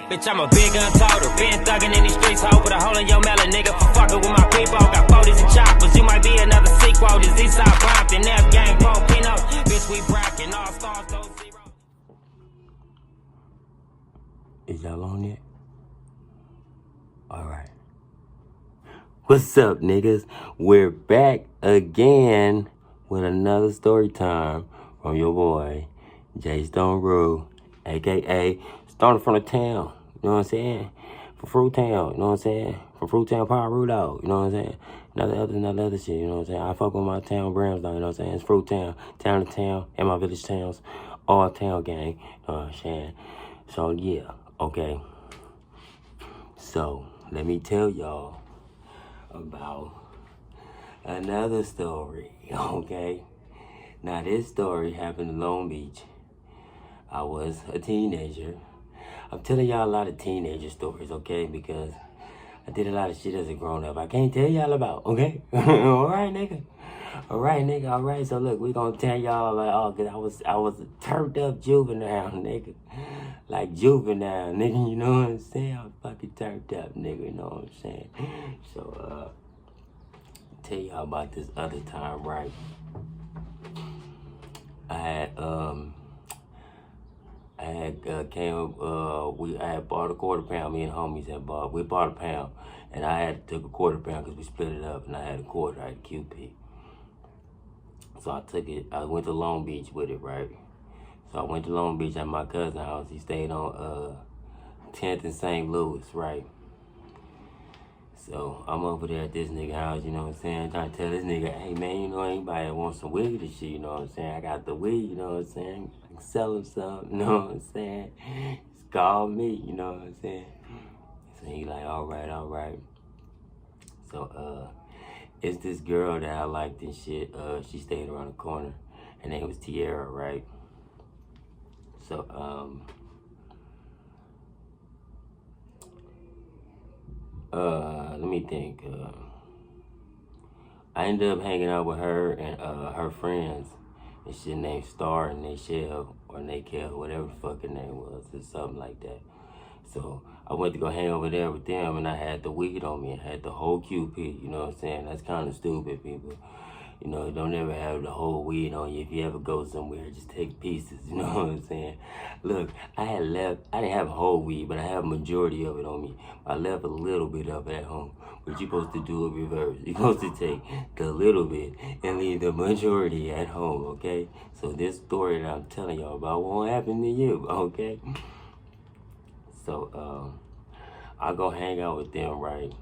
Bitch, I'm a big gun toter. Been thugging in these streets, ho. Put a hole in your melon, nigga, for fucking with my people. Got 40s and choppers. You might be another sequel. This Eastside Compton, F gang, Pino. Bitch, we brackin' all stars, those zeros. Is y'all on it? Alright. What's up, niggas? We're back again with another story time from your boy, J Stone Rue, aka starting from the town, you know what I'm saying? From Fruit Town, you know what I'm saying? From Fruit Town, Power Root out, you know what I'm saying? Another other shit, you know what I'm saying? I fuck with my town brands though, you know what I'm saying? It's Fruit Town, town to town, and my village towns, all town gang, you know what I'm saying? So yeah, okay. So let me tell y'all about another story, okay? Now this story happened in Long Beach. I was a teenager. I'm telling y'all a lot of teenager stories, okay? Because I did a lot of shit as a grown up I can't tell y'all about, okay? Alright, nigga. Alright. So look, we gonna tell y'all about, cause I was a turned up juvenile, nigga. Like juvenile, nigga, you know what I'm saying? I was fucking turned up, nigga, you know what I'm saying? So, tell y'all about this other time, right? I had bought a quarter pound. Me and homies we bought a pound, and I had took a quarter pound because we split it up, and I had a quarter. I had a QP. So I took it. I went to Long Beach with it, right? So I went to Long Beach at my cousin's house. He stayed on 10th and St. Louis, right? So I'm over there at this nigga house, you know what I'm saying? Trying to tell this nigga, hey man, you know, anybody that wants some weed and shit, you know what I'm saying? I got the weed, you know what I'm saying? I can sell him some, you know what I'm saying? Just call me, you know what I'm saying? So he like, all right. So it's this girl that I liked and shit. She stayed around the corner. Her name was Tierra, right? So let me think. I ended up hanging out with her and her friends and shit named Star and Nayshell or Naykel, whatever the fuck her name was, or something like that. So I went to go hang over there with them, and I had the weed on me. I had the whole QP, you know what I'm saying? That's kind of stupid, people. You know, don't ever have the whole weed on you. If you ever go somewhere, just take pieces, you know what I'm saying? Look, I didn't have a whole weed, but I have a majority of it on me. I left a little bit of it at home. But you're supposed to do it reverse. You're supposed to take the little bit and leave the majority at home, okay? So this story that I'm telling y'all about won't happen to you, okay? So, I go hang out with them, right?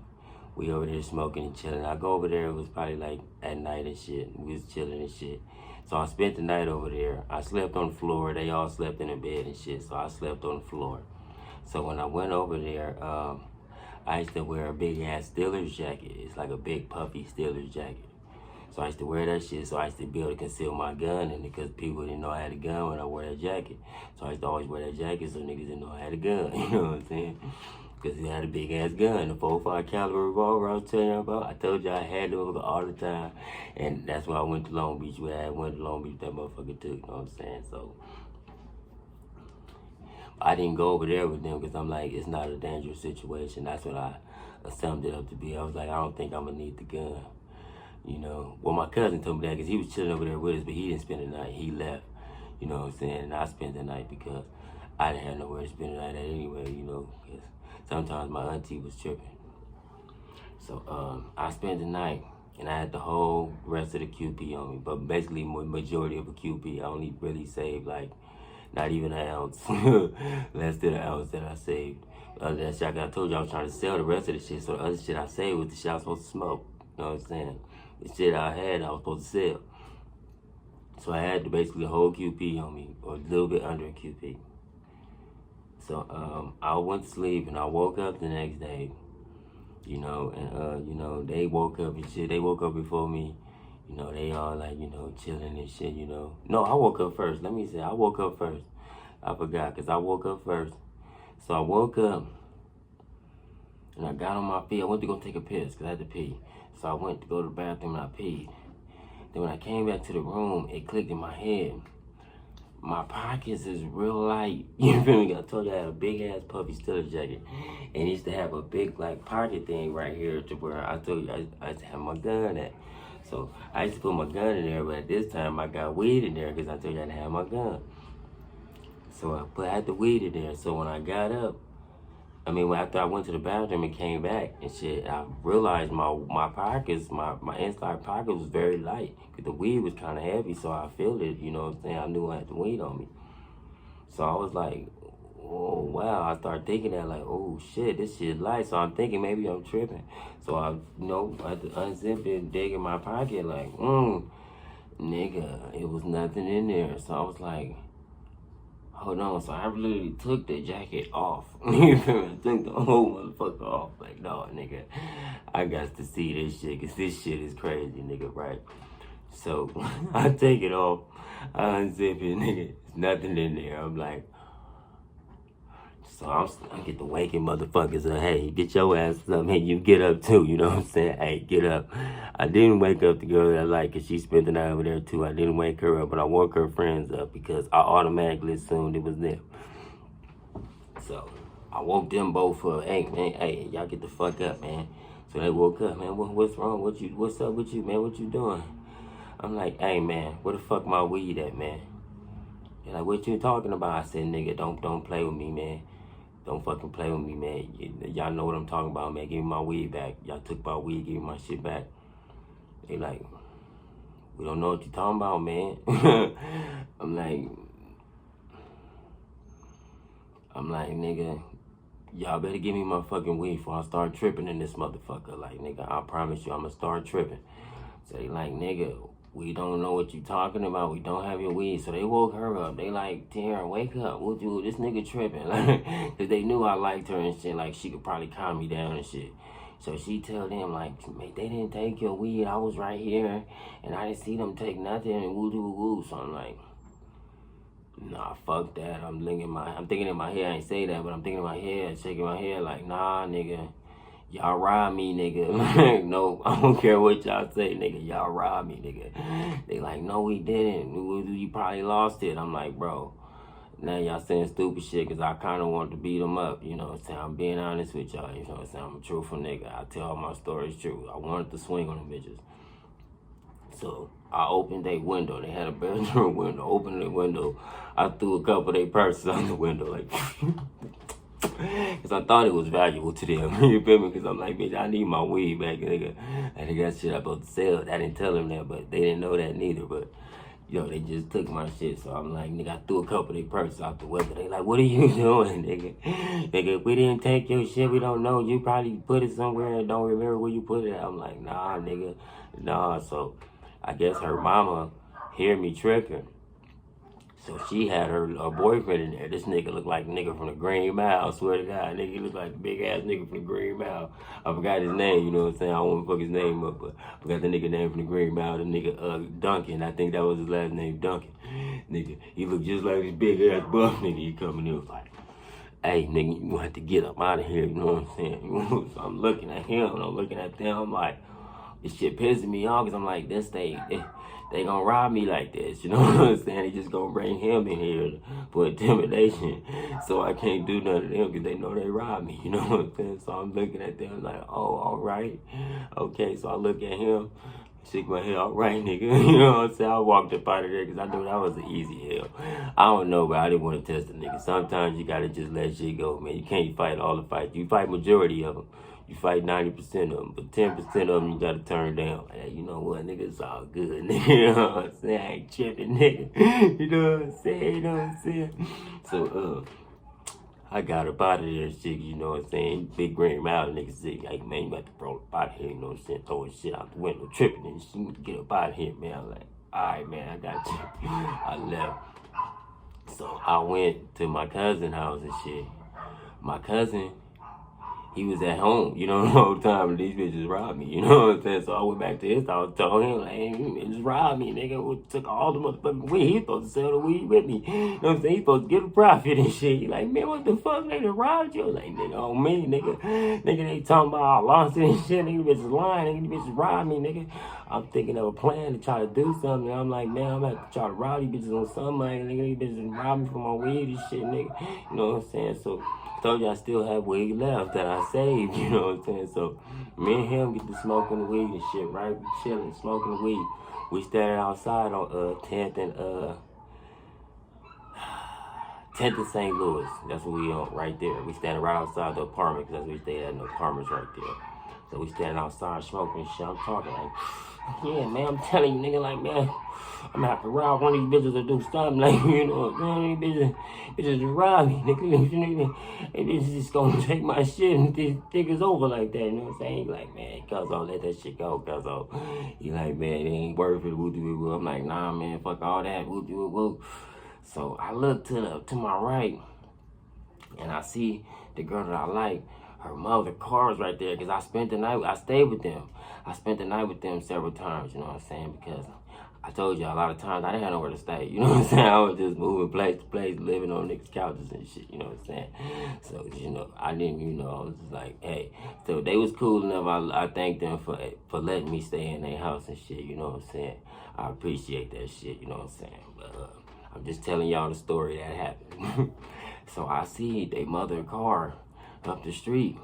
We over there smoking and chilling. I go over there, it was probably like at night and shit. We was chilling and shit. So I spent the night over there. I slept on the floor. They all slept in the bed and shit. So I slept on the floor. So when I went over there, I used to wear a big ass Steelers jacket. It's like a big puffy Steelers jacket. So I used to wear that shit. So I used to be able to conceal my gun in it because people didn't know I had a gun when I wore that jacket. So I used to always wear that jacket so niggas didn't know I had a gun. You know what I'm saying? Because he had a big ass gun, the 45 caliber revolver I was telling you about. I told you I had those all the time. And that's why I went to Long Beach. I went to Long Beach, that motherfucker too, you know what I'm saying? So I didn't go over there with them because I'm like, it's not a dangerous situation. That's what I summed it up to be. I was like, I don't think I'm going to need the gun. You know, well, my cousin told me that because he was chilling over there with us, but he didn't spend the night. He left, you know what I'm saying? And I spent the night because I didn't have nowhere to spend the night at anyway, you know, because sometimes my auntie was tripping. So I spent the night, and I had the whole rest of the QP on me, but basically majority of a QP. I only really saved like not even an ounce, less than an ounce that I saved. That shit, I told you I was trying to sell the rest of the shit, so the other shit I saved was the shit I was supposed to smoke. You know what I'm saying? The shit I had, I was supposed to sell. So I had basically a whole QP on me, or a little bit under a QP. So I went to sleep and I woke up the next day, you know, and you know, they woke up and shit. They woke up before me, you know, they all like, you know, chilling and shit, you know. No, I woke up first. Let me say, I woke up first. I forgot, because I woke up first. So I woke up and I got on my feet. I went to go take a piss because I had to pee. So I went to go to the bathroom and I peed. Then when I came back to the room, it clicked in my head. my pockets is real light. You feel me? I told you I had a big ass puffy Steeler jacket, and it used to have a big like pocket thing right here to where I told you I used to have my gun at. So I used to put my gun in there, but at this time I got weed in there because I told you I didn't have my gun. So I had the weed in there. So when I got up, after I went to the bathroom and came back and shit, I realized my pockets, my inside pocket was very light. Cause the weed was kind of heavy, so I felt it, you know what I'm saying? I knew I had the weed on me. So I was like, oh, wow. I started thinking that, like, oh, shit, this shit light. So I'm thinking maybe I'm tripping. So I had to unzip it and dig in my pocket, like, nigga, it was nothing in there. So I was like, hold on, so I literally took the jacket off. You feel me? I took the whole motherfucker off. Like, no, nigga, I got to see this shit, because this shit is crazy, nigga, right? So, I take it off, I unzip it, nigga, there's nothing in there. I'm like, so I get to waking motherfuckers up. Hey, get your ass up. Hey, you get up too, you know what I'm saying? Hey, get up. I didn't wake up the girl that I like because she spent the night over there too. I didn't wake her up, but I woke her friends up because I automatically assumed it was them. So I woke them both up. Hey, man, hey, y'all get the fuck up, man. So they woke up, man. What's wrong? What's up with you, man? What you doing? I'm like, hey, man, where the fuck my weed at, man? They're like, what you talking about? I said, nigga, don't play with me, man. Don't fucking play with me, man. Y'all know what I'm talking about, man. Give me my weed back. Y'all took my weed, give me my shit back. They like, we don't know what you talking about, man. I'm like, nigga, y'all better give me my fucking weed before I start tripping in this motherfucker. Like, nigga, I promise you, I'm gonna start tripping. So they like, nigga, we don't know what you talking about. We don't have your weed. So they woke her up. They like, Tara, wake up. What you? This nigga tripping. Like, cause they knew I liked her and shit. Like, she could probably calm me down and shit. So she tell them, like, mate, they didn't take your weed. I was right here, and I didn't see them take nothing, and woo-doo-woo. So I'm like, nah, fuck that. I'm thinking in my head, I ain't say that, but I'm thinking in my head, shaking my head, like, nah, nigga. Y'all robbed me, nigga. No, I don't care what y'all say, nigga. Y'all robbed me, nigga. They like, no, we didn't. You probably lost it. I'm like, bro, now y'all saying stupid shit because I kind of want to beat them up. You know what I'm saying? I'm being honest with y'all. You know what I'm saying? I'm a truthful nigga. I tell all my stories true. I wanted to swing on them bitches. So I opened their window. They had a bedroom window. Opened the window. I threw a couple of their purses out the window, like, because I thought it was valuable to them. You feel me? Because I'm like, bitch, I need my weed back, nigga. And they got shit I'm supposed to sell. I didn't tell them that, but they didn't know that neither. But, yo, they just took my shit. So I'm like, nigga, I threw a couple of their purses out the window. They like, what are you doing, nigga? Nigga, if we didn't take your shit, we don't know. You probably put it somewhere and don't remember where you put it at. I'm like, nah, nigga. Nah. So I guess her mama hear me tripping. So she had her boyfriend in there. This nigga looked like a nigga from the Green Mile. I swear to God, nigga, he looked like a big ass nigga from the Green Mile. I forgot his name, you know what I'm saying? I don't want to fuck his name up, but I forgot the nigga name from the Green Mile. The nigga Duncan. I think that was his last name, Duncan. Nigga, he looked just like this big ass buff nigga. He coming in was like, hey, nigga, you gonna have to get up out of here, you know what I'm saying? So I'm looking at him and I'm looking at them. I'm like, this shit pissing me off because I'm like, they gonna rob me like this, you know what I'm saying? They just gonna bring him in here for intimidation, so I can't do nothing to them because they know they robbed me, you know what I'm saying? So I'm looking at them like, oh, all right, okay. So I look at him, shake my head, all right, nigga, you know what I'm saying? I walked up out of there because I knew that was an easy hell. I don't know, but I didn't want to test the nigga. Sometimes you gotta just let shit go, man. You can't fight all the fights. You fight majority of them. You fight 90% of them, but 10% of them you gotta turn down. Like, hey, you know what, nigga, it's all good, nigga. You know what I'm saying? I ain't tripping, nigga. You know what I'm saying? You know what I'm saying? So, I got up out of there, shit, you know what I'm saying? Big Green Mountain nigga said, like, man, you got to roll up out of here, you know what I'm saying? Throwing shit out the window, tripping and shit, get up out of here, man. I'm like, all right, man, I got you. I left. So I went to my cousin's house and shit. My cousin, he was at home, you know, the whole time, and these bitches robbed me, you know what I'm saying? So I went back to his house, told him, like, hey, you bitches robbed me, nigga. We took all the motherfucking weed. He supposed to sell the weed with me. You know what I'm saying? He supposed to get a profit and shit. He like, man, what the fuck? They done robbed you? Like, nigga, on me, nigga. Nigga, they talking about I lost it and shit. Nigga, bitches lying. Nigga, these bitches robbed me, nigga. I'm thinking of a plan to try to do something. I'm like, man, I'm gonna have to try to rob these bitches on something. Like, nigga, these bitches robbed me for my weed and shit, nigga. You know what I'm saying? So, I told you I still have weed left that I saved, you know what I'm saying? So, me and him get to smoking the weed and shit, right? We chilling, smoking the weed. We standing outside on 10th and 10th and St. Louis. That's what we on right there. We standing right outside the apartment because that's where we stay at in the apartments right there. So we standing outside smoking and shit. I'm talking like, yeah, man, I'm telling you, nigga, like, man, I'm gonna have to rob one of these bitches or do something, like, you know, man, these bitches just rob me, nigga, and bitches just gonna take my shit and think it's over like that, you know what I'm saying? He like, man, cuz I'll let that shit go, cuz I'll. He like, man, it ain't worth it, woo-doo-woo. I'm like, nah, man, fuck all that, woo-doo-woo. So I look to my right, and I see the girl that I like. Her mother car's right there, because I spent the night, I stayed with them. I spent the night with them several times, you know what I'm saying? Because I told you a lot of times I didn't have nowhere to stay, you know what I'm saying? I was just moving place to place, living on niggas' couches and shit, you know what I'm saying? So, you know, I didn't, you know, I was just like, hey. So they was cool enough. I thanked them for letting me stay in their house and shit, you know what I'm saying? I appreciate that shit, you know what I'm saying? But I'm just telling y'all the story that happened. So I see they mother car up the street.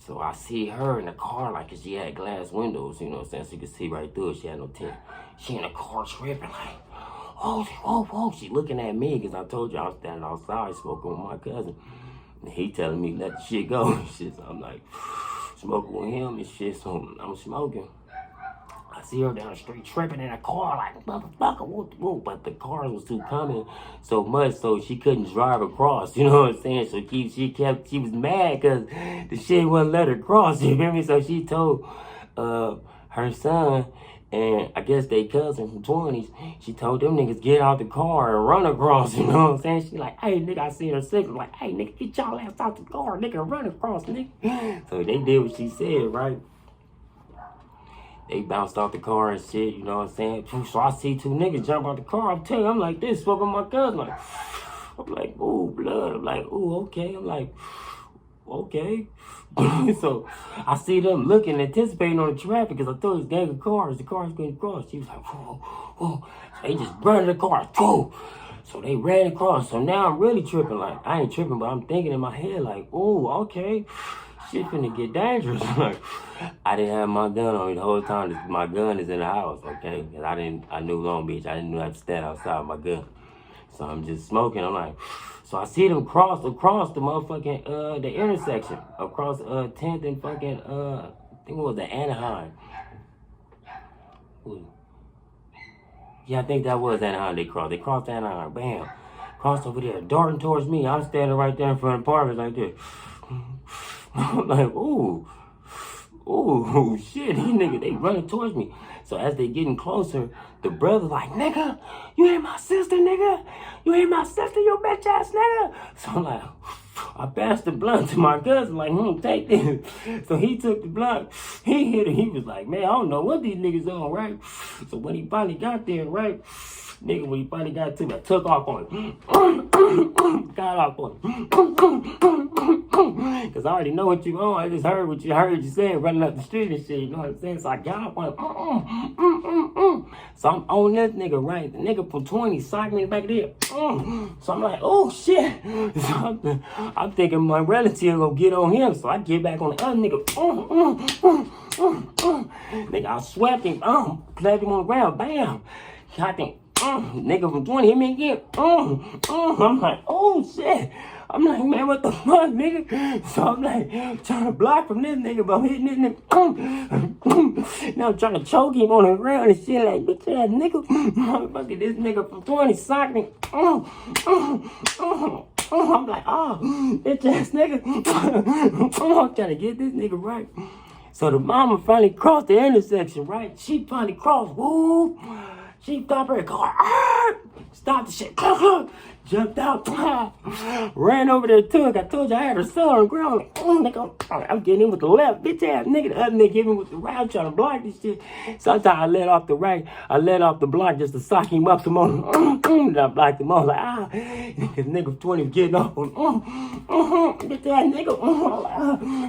So I see her in the car, like, cause she had glass windows, you know what I'm saying? So you could see right through it. She had no tint. She in the car tripping, like, oh, whoa, whoa. She looking at me, cause I told you I was standing outside smoking with my cousin. And he telling me, let the shit go and shit. So I'm like, smoking with him and shit. So I'm smoking. I see her down the street tripping in a car like, motherfucker, whoop. But the cars was too coming so much, so she couldn't drive across, you know what I'm saying? So she was mad because the shit wouldn't let her cross, you feel me? So she told her son, and I guess they cousin from 20s, she told them niggas get out the car and run across, you know what I'm saying? She like, hey, nigga, I see her signal, like, hey, nigga, get y'all ass out the car, nigga, run across, nigga. So they did what she said, right? They bounced off the car and shit, you know what I'm saying? So I see two niggas jump out the car. I'm telling you, I'm like this, fucking my cousin. I'm like, ooh, blood. I'm like, ooh, okay. I'm like, okay. So I see them looking, anticipating on the traffic, because I thought it was a gang of cars. The car's going to cross. She was like, whoa, whoa. So they just run the car, whoa. So they ran across. So now I'm really tripping. Like, I ain't tripping, but I'm thinking in my head, like, ooh, okay. Shit finna get dangerous. Like, I didn't have my gun on me the whole time. My gun is in the house, okay? Because I knew Long Beach. I didn't know how to stand outside with my gun. So I'm just smoking. I'm like, so I see them cross across the motherfucking, the intersection. Across 10th and fucking, I think it was the Anaheim. Yeah, I think that was Anaheim they crossed. They crossed Anaheim, bam. Crossed over there, darting towards me. I'm standing right there in front of the apartment like this. I'm like, ooh, shit, these niggas, they running towards me. So as they getting closer, the brother like, nigga, you ain't my sister, nigga. You ain't my sister, you bitch ass nigga. So I'm like, I passed the blunt to my cousin, like, take this. So he took the blunt, he hit it, he was like, man, I don't know what these niggas on, right? So when he finally got there, right, nigga, when he finally got to me, I took off on him. Got off on him. Because I already know what you on. I just heard what you said running up the street and shit. You know what I'm saying? So I got off on him. So I'm on this nigga, right? The nigga from 20 socked me back there. So I'm like, oh, shit. So I'm thinking my relative gonna get on him. So I get back on the other nigga. Nigga, I swept him. Clapped him on the ground. Bam. I think. Nigga from 20 hit me again. I'm like, oh shit. I'm like, man, what the fuck, nigga? So I'm like, trying to block from this nigga, but I'm hitting this nigga. Now I'm trying to choke him on the ground and shit, like, bitch ass nigga. Motherfucker, this nigga from 20 socked me. I'm like, bitch ass nigga. I'm trying to get this nigga right. So the mama finally crossed the intersection, right? She finally crossed, woo. She stopped her car, stopped the shit, jumped out, ran over there to it. I told you I had her son on the ground. Like, nigga, I'm getting in with the left, bitch ass nigga. The other nigga hit me with the right, trying to block this shit. Sometimes I let off the right, I let off the block just to sock him up some more. And I blocked him on, like, this nigga 20 was getting off on, bitch ass nigga,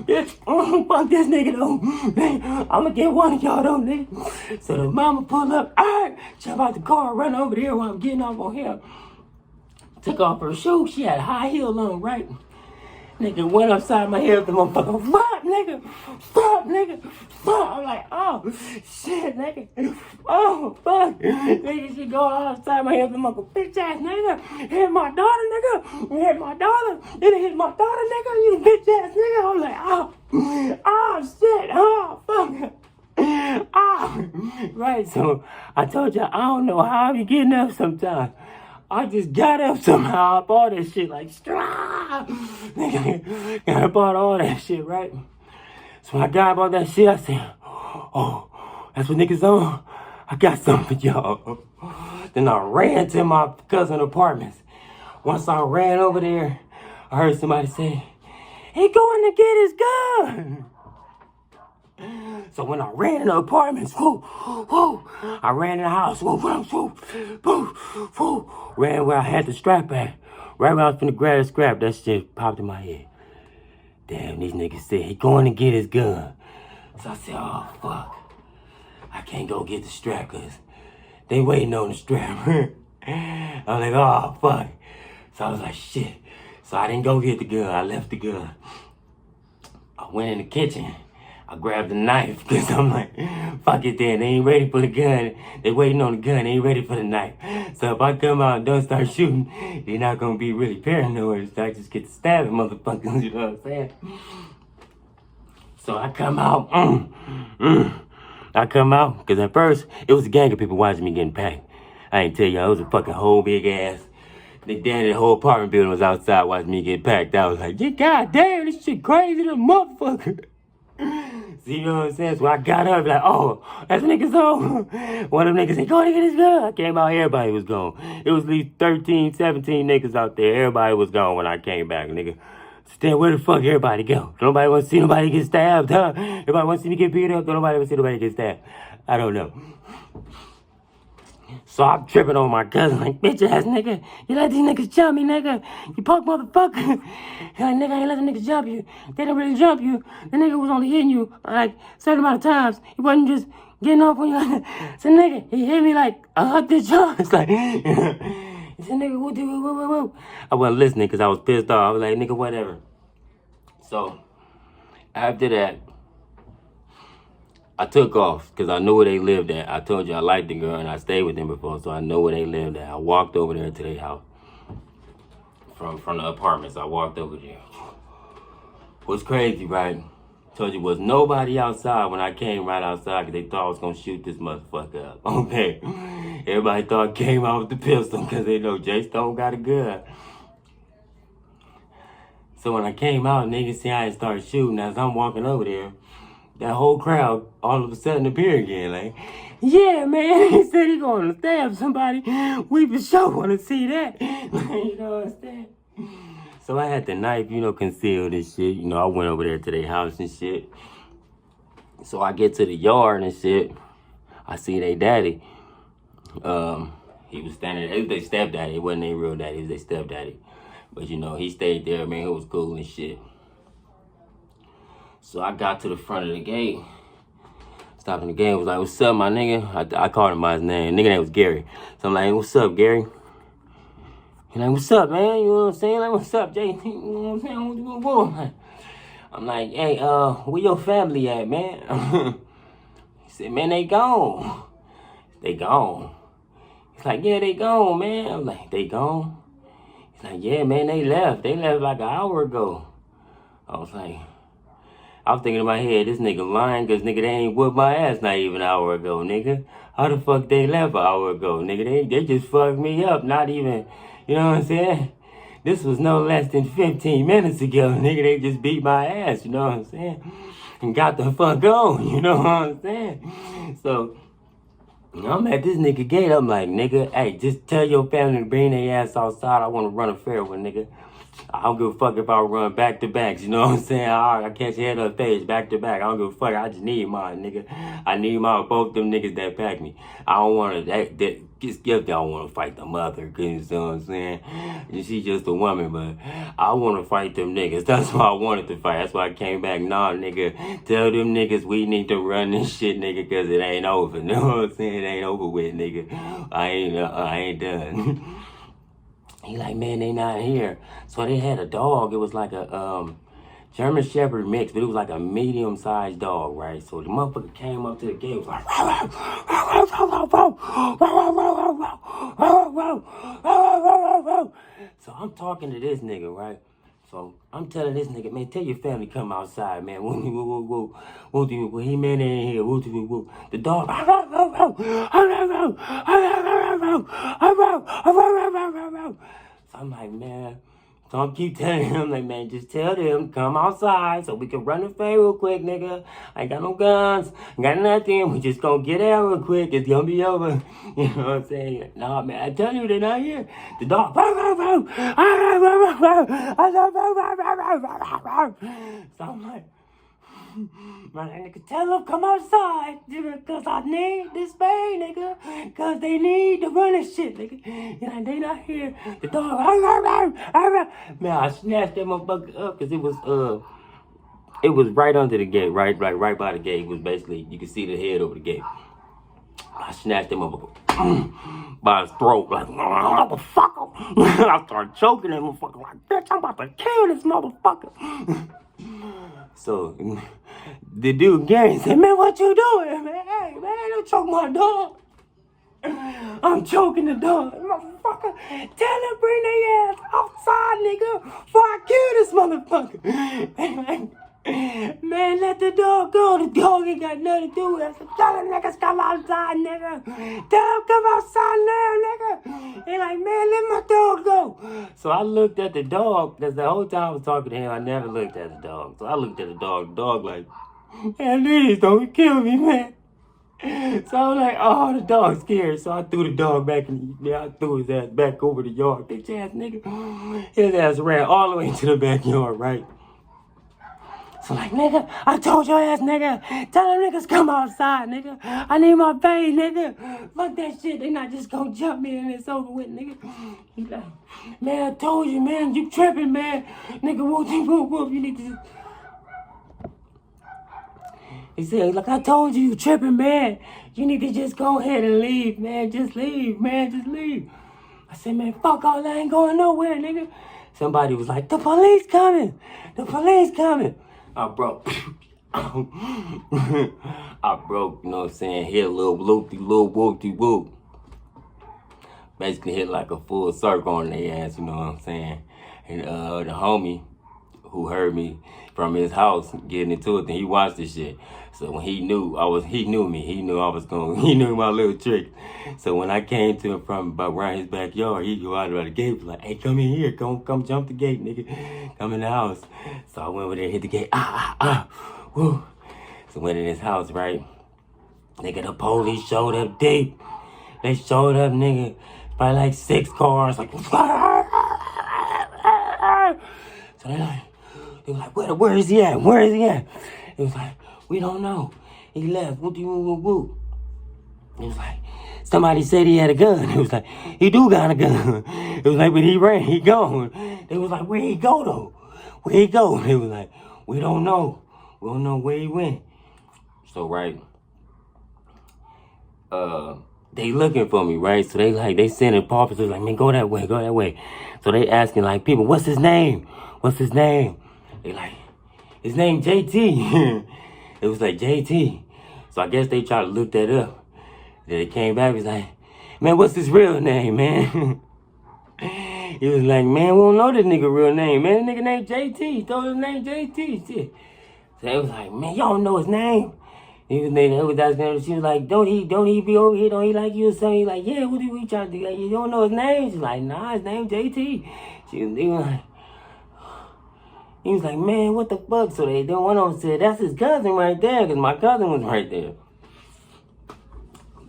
bitch, fuck this nigga though. I'ma get one of y'all though, nigga. So the mama pull up, jump out the car, run over there while I'm getting off on him. Took off her shoe. She had a high heel on, right? Nigga went upside my head with the motherfucker. Fuck, nigga. Fuck, nigga. Fuck. I'm like, oh, shit, nigga. Oh, fuck. Nigga, she go outside my head with the motherfucker. Bitch ass nigga. Hit my daughter, nigga. Hit my daughter. Then hit my daughter, nigga. You bitch ass nigga. I'm like, oh, shit. Oh, fuck. Right, so I told you I don't know how I be getting up sometimes. I just got up somehow. I bought that shit like strah. Nigga, I bought all that shit, right? So when I got about that shit, I said, oh, that's what niggas on. I got something for y'all. Then I ran to my cousin's apartments. Once I ran over there, I heard somebody say, he going to get his gun. So when I ran in the apartments, I ran in the house, ran where I had the strap at. Right when I was finna grab the scrap, that shit popped in my head. Damn, these niggas said he going to get his gun. So I said, oh, fuck. I can't go get the strap because they waiting on the strap. I was like, oh, fuck. So I was like, shit. So I didn't go get the gun. I left the gun. I went in the kitchen. I grabbed the knife because I'm like, fuck it then. They ain't ready for the gun. They waiting on the gun. They ain't ready for the knife. So if I come out and don't start shooting, they're not going to be really paranoid. So I just get to stabbing motherfuckers, you know what I'm saying? So I come out. I come out because at first, it was a gang of people watching me getting packed. I ain't tell y'all, it was a fucking whole big ass. The whole apartment building was outside watching me get packed. I was like, God damn, this shit crazy, this motherfucker. See, you know what I'm saying? So I got up like, oh, that's niggas on. One of them niggas said, go to get his gun. I came out, everybody was gone. It was at least 13, 17 niggas out there. Everybody was gone when I came back, nigga. Then where the fuck everybody go? Nobody want to see nobody get stabbed, huh? Everybody want to see me get beat up? Nobody want to see nobody get stabbed. I don't know. So I'm tripping on my cousin, like, bitch ass nigga. You let these niggas jump me, nigga. You punk motherfucker. Like, nigga, I ain't let the niggas jump you. They didn't really jump you. The nigga was only hitting you, like, a certain amount of times. He wasn't just getting off on you. So, nigga, he hit me like 100 times. Like, he said, nigga, woo. I wasn't listening because I was pissed off. I was like, nigga, whatever. So, after that, I took off because I knew where they lived at. I told you I liked the girl and I stayed with them before, so I know where they lived at. I walked over there to their house. From the apartments, I walked over there. What's crazy, right? Told you was nobody outside when I came right outside because they thought I was going to shoot this motherfucker up. Okay. Everybody thought I came out with the pistol because they know Jay Stone got a gun. So when I came out, niggas see I started shooting. As I'm walking over there, that whole crowd all of a sudden appeared again. Like, yeah, man, he said he going to stab somebody. We for sure want to see that. You know what I'm saying? So I had the knife, concealed and shit. I went over there to their house and shit. So I get to the yard and shit. I see their daddy. He was standing there. It was their stepdaddy. It wasn't their real daddy. It was their stepdaddy. But, he stayed there, man. It was cool and shit. So I got to the front of the gate. Stopping the gate. Was like, what's up, my nigga? I called him by his name. Nigga name was Gary. So I'm like, hey, what's up, Gary? He's like, what's up, man? You know what I'm saying? Like, what's up, Jay? You know what I'm saying? I'm like, hey, where your family at, man? He said, man, they gone. They gone. He's like, yeah, they gone, man. I'm like, they gone? He's like, yeah, man, they left. They left like an hour ago. I was thinking in my head, this nigga lying because, nigga, they ain't whooped my ass not even an hour ago, nigga. How the fuck they left an hour ago, nigga? They just fucked me up, not even, you know what I'm saying? This was no less than 15 minutes ago, nigga. They just beat my ass, you know what I'm saying? And got the fuck on, you know what I'm saying? So, I'm at this nigga gate. I'm like, nigga, hey, just tell your family to bring their ass outside. I want to run a fair with nigga. I don't give a fuck if I run back to backs. You know what I'm saying? I catch your head up stage back to back. I don't give a fuck. I just need mine, nigga. I need mine. Both them niggas that pack me. I don't want to. Skip, I don't want to fight the mother. Cause you know what I'm saying? She's just a woman, but I want to fight them niggas. That's why I wanted to fight. That's why I came back. Nah, nigga. Tell them niggas we need to run this shit, nigga, cause it ain't over. You know what I'm saying? It ain't over with, nigga. I ain't done. He like, man, they not here. So they had a dog. It was like a German Shepherd mix, but it was like a medium-sized dog, right? So the motherfucker came up to the gate, was like, so I'm talking to this nigga, right? So I'm telling this nigga, man, tell your family come outside, man. He man ain't here. The dog. So I'm like, man. So I'm keep telling him, like, man, just tell them, come outside so we can run the fade real quick, nigga. I ain't got no guns, got nothing. We just gonna get out real quick. It's gonna be over. You know what I'm saying? Nah, man, I tell you, they're not here. The dog. So I'm like, man, nigga, tell them come outside, nigga, cause I need this bay, nigga, cause they need to run this shit, nigga. You know, they not here. The dog, man, I snatched that motherfucker up, cause it was right under the gate, right by the gate. It was basically, you could see the head over the gate. I snatched him up by his throat, like, motherfucker. I started choking that motherfucker, like, bitch, I'm about to kill this motherfucker. So, the dude, Gary, said, man, what you doing, man? Hey, man, don't choke my dog. I'm choking the dog. Motherfucker, tell them bring their ass outside, nigga, before I kill this motherfucker. Man, let the dog go. The dog ain't got nothing to do with it. Tell them niggas come outside, nigga. Tell them come outside now, nigga. They like, man, let my dog go. So I looked at the dog, because the whole time I was talking to him, I never looked at the dog. So I looked at the dog like, man, please don't kill me, man. So I was like, oh, the dog's scared. So I threw the dog back I threw his ass back over the yard. Bitch ass nigga. His ass ran all the way into the backyard, right? So like, nigga, I told your ass, nigga, tell them niggas come outside, nigga. I need my baby, nigga. Fuck that shit. They not just gonna jump me and it's over with, nigga. He like, man, I told you, man, you tripping, man. Nigga, whoop, you need to... He said, like, I told you tripping, man. You need to just go ahead and leave, man. Just leave, man, just leave. I said, man, fuck all that, ain't going nowhere, nigga. Somebody was like, the police coming. The police coming. I broke. I broke, you know what I'm saying? Hit a little whoop-de-whoop. Basically hit like a full circle on their ass, you know what I'm saying? And the homie who heard me from his house getting into it, and he watched this shit. So when he knew me. He knew my little trick. So when I came to him from around his backyard, he go out of the gate, was like, hey, come in here, come jump the gate, nigga. Come in the house. So I went over there, hit the gate, woo. So went in his house, right? Nigga, the police showed up deep. They showed up, nigga, by like 6 cars, like, so they were like, where is he at? Where is he at? It was like, we don't know. He left. Woo. It was like, somebody said he had a gun. It was like, he do got a gun. It was like, but he ran, he gone. They was like, where he go though? Where he go? It was like, we don't know. We don't know where he went. So, right, they looking for me, right? So they sending officers like, man, go that way. So they asking like people, what's his name? They like, his name JT. It was like JT. So I guess they tried to look that up. Then they came back, was like, man, what's his real name, man? He was like, man, we don't know this nigga real name, man. The nigga named JT. He told his name JT. Shit. So they was like, man, y'all don't know his name. She was like, don't he be over here? Don't he like you or something? He's like, yeah, what are we trying to do? Like, you don't know his name? She's like, nah, his name JT. He was like, man, what the fuck? So they one of them said, that's his cousin right there, because my cousin was right there.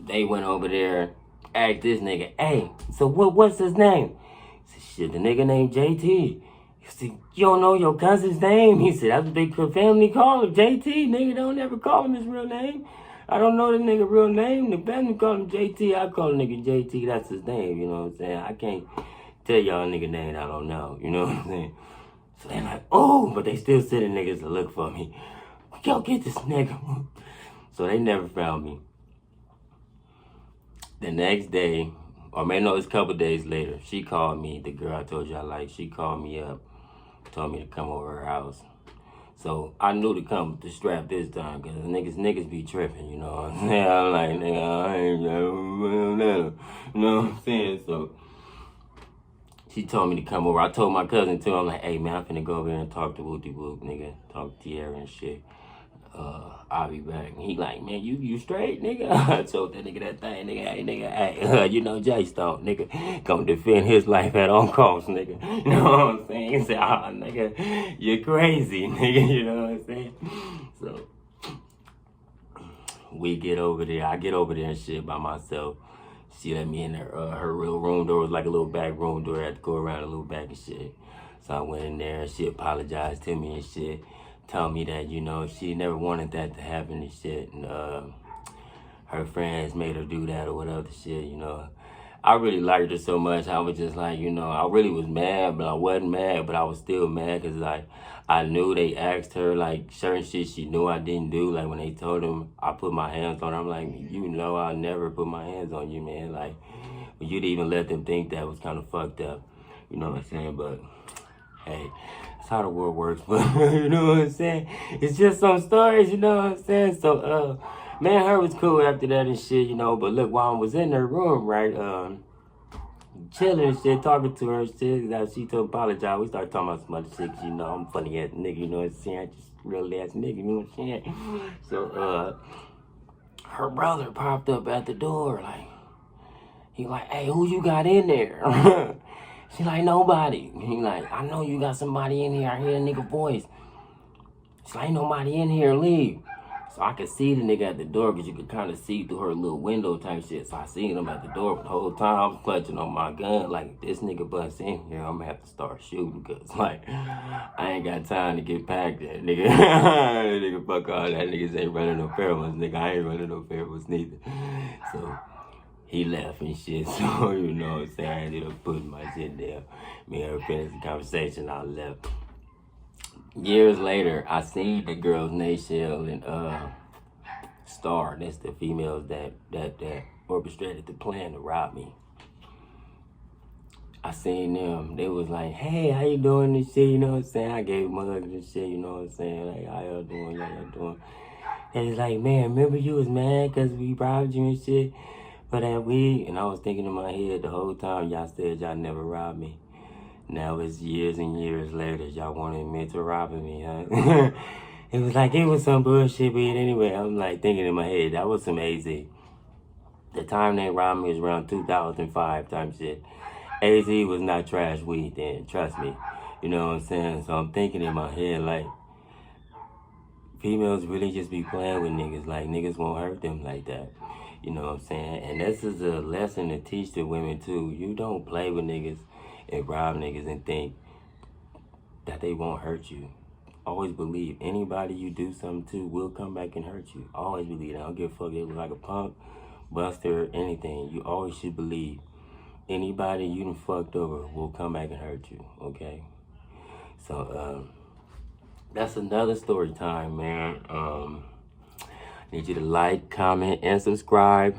they went over there, asked this nigga, hey, so what's his name? He said, shit, the nigga named JT. He said, you don't know your cousin's name? He said, that's what they family call him, JT. Nigga don't ever call him his real name. I don't know the nigga real name. The family call him JT. I call the nigga JT. That's his name, you know what I'm saying? I can't tell y'all a nigga name I don't know, you know what I'm saying? So they're like, oh, but they still sending niggas to look for me. Yo, get this nigga. So they never found me. The next day, or maybe no, it's a couple days later, she called me, the girl I told you I like, she called me up, told me to come over her house. So I knew to come to strap this time, because niggas be tripping, you know what I'm saying? I'm like, nigga, I ain't never, you know what I'm saying? So she told me to come over. I told my cousin too, I'm like, hey man, I'm finna go over here and talk to Wooty Woop, nigga, talk to Tierra and shit. I'll be back. And he like, man, you straight, nigga? I told that nigga that thing, nigga, hey, you know Jay Stone, nigga, gonna defend his life at all costs, nigga. You know what I'm saying? He said, nigga, you're crazy, nigga, you know what I'm saying? So, we get over there. I get over there and shit by myself. She let me in her real room door. It was like a little back room door. I had to go around a little back and shit. So I went in there and she apologized to me and shit. Told me that, you know, she never wanted that to happen and shit. And her friends made her do that or whatever shit, you know. I really liked her so much. I was just like, you know, I really was mad, but I wasn't mad, but I was still mad because, like, I knew they asked her, like, certain shit she knew I didn't do. Like, when they told them I put my hands on her, I'm like, you know I'll never put my hands on you, man. Like, you'd even let them think that was kind of fucked up. You know what I'm saying? But, hey, that's how the world works. But, you know what I'm saying? It's just some stories, you know what I'm saying? So, man, her was cool after that and shit, you know. But look, while I was in her room, right, chilling and shit, talking to her and shit, that she to apologize. We started talking about some other shit, 'cause, you know, I'm funny ass nigga, you know what I'm saying? Just real ass nigga, you know what I'm saying? So, her brother popped up at the door, like, he like, hey, who you got in there? She like, nobody. He like, I know you got somebody in here. I hear a nigga voice. She like, ain't nobody in here, leave. So I could see the nigga at the door because you could kind of see through her little window type shit. So I seen him at the door, but the whole time I was clutching on my gun. Like, this nigga busts in here, I'm gonna have to start shooting because, like, I ain't got time to get packed there, nigga. Nigga, fuck all that. Niggas ain't running no pheromones, nigga. I ain't running no pheromones neither. So he left and shit, so, you know what I'm saying? I ended up putting my shit there. Me and her finished the conversation, I left. Years later, I seen the girls, Nayshell and Star. That's the females that orchestrated the plan to rob me. I seen them. They was like, hey, how you doing and shit, you know what I'm saying? I gave them hugs and shit, you know what I'm saying? Like, how y'all doing, how y'all doing? They was like, man, remember you was mad because we robbed you and shit for that weed? And I was thinking in my head the whole time, y'all said y'all never robbed me. Now it's years and years later, y'all want to admit to robbing me, huh? It was like, it was some bullshit weed anyway. I'm like thinking in my head, that was some AZ. The time they robbed me was around 2005 type shit. AZ was not trash weed then, trust me. You know what I'm saying? So I'm thinking in my head, like, females really just be playing with niggas. Like, niggas won't hurt them like that. You know what I'm saying? And this is a lesson to teach the women, too. You don't play with niggas and rob niggas and think that they won't hurt you. Always believe anybody you do something to will come back and hurt you. Always believe that. I don't give a fuck if it was like a punk, buster, anything. You always should believe anybody you done fucked over will come back and hurt you, okay? So, that's another story time, man. Need you to like, comment, and subscribe.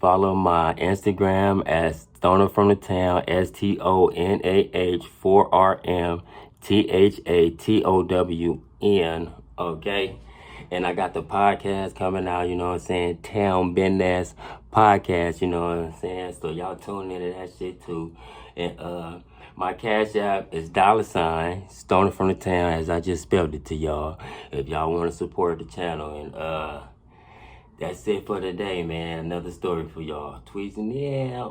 Follow my Instagram at Stoner from the Town, STONAH 4RMTHATOWN, okay? And I got the podcast coming out, you know what I'm saying? Town Bidness podcast, you know what I'm saying? So y'all tune into that shit too. And my Cash App is $ Stoner from the Town, as I just spelled it to y'all. If y'all want to support the channel. And that's it for today, man. Another story for y'all. Tweets in the air.